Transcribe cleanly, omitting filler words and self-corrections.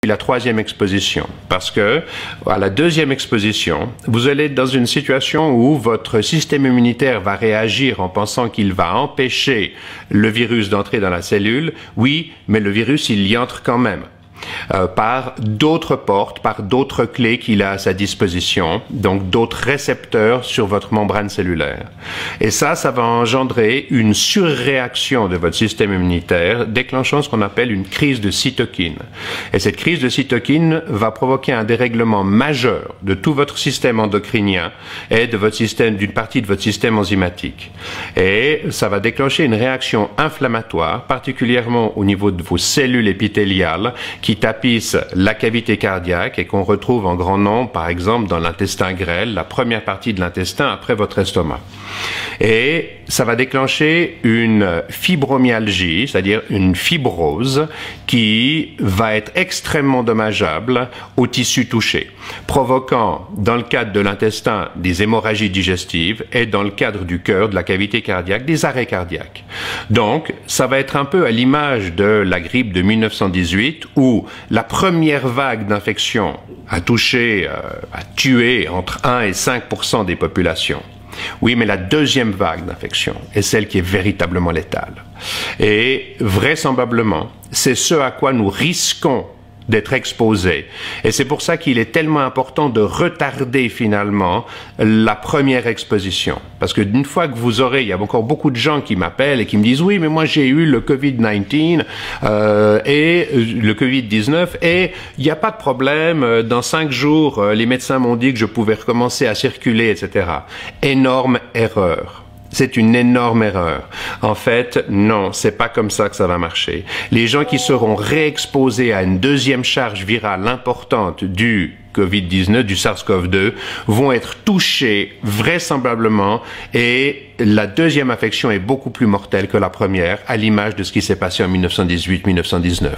puis la troisième exposition. Parce que, à la deuxième exposition, vous allez être dans une situation où votre système immunitaire va réagir en pensant qu'il va empêcher le virus d'entrer dans la cellule. Oui, mais le virus, il y entre quand même. Par d'autres portes, par d'autres clés qu'il a à sa disposition, donc d'autres récepteurs sur votre membrane cellulaire. Et ça va engendrer une surréaction de votre système immunitaire, déclenchant ce qu'on appelle une crise de cytokine. Et cette crise de cytokine va provoquer un dérèglement majeur de tout votre système endocrinien et de votre système, d'une partie de votre système enzymatique. Et ça va déclencher une réaction inflammatoire, particulièrement au niveau de vos cellules épithéliales, qui tapissent la cavité cardiaque et qu'on retrouve en grand nombre, par exemple, dans l'intestin grêle, la première partie de l'intestin après votre estomac. Et ça va déclencher une fibromyalgie, c'est-à-dire une fibrose, qui va être extrêmement dommageable aux tissus touchés, provoquant, dans le cadre de l'intestin, des hémorragies digestives et dans le cadre du cœur, de la cavité cardiaque, des arrêts cardiaques. Donc, ça va être un peu à l'image de la grippe de 1918, où la première vague d'infection a touché, a tué entre 1 et 5% des populations. Oui, mais la deuxième vague d'infection est celle qui est véritablement létale. Et vraisemblablement, c'est ce à quoi nous risquons d'être exposés. Et c'est pour ça qu'il est tellement important de retarder finalement la première exposition. Parce que d'une fois que vous aurez, il y a encore beaucoup de gens qui m'appellent et qui me disent « Oui, mais moi j'ai eu le Covid-19 et le Covid-19 et il n'y a pas de problème, dans 5 jours, les médecins m'ont dit que je pouvais recommencer à circuler, etc. » Énorme erreur. C'est une énorme erreur. En fait, non, c'est pas comme ça que ça va marcher. Les gens qui seront réexposés à une deuxième charge virale importante du Covid-19, du SARS-CoV-2, vont être touchés vraisemblablement et la deuxième infection est beaucoup plus mortelle que la première, à l'image de ce qui s'est passé en 1918-1919.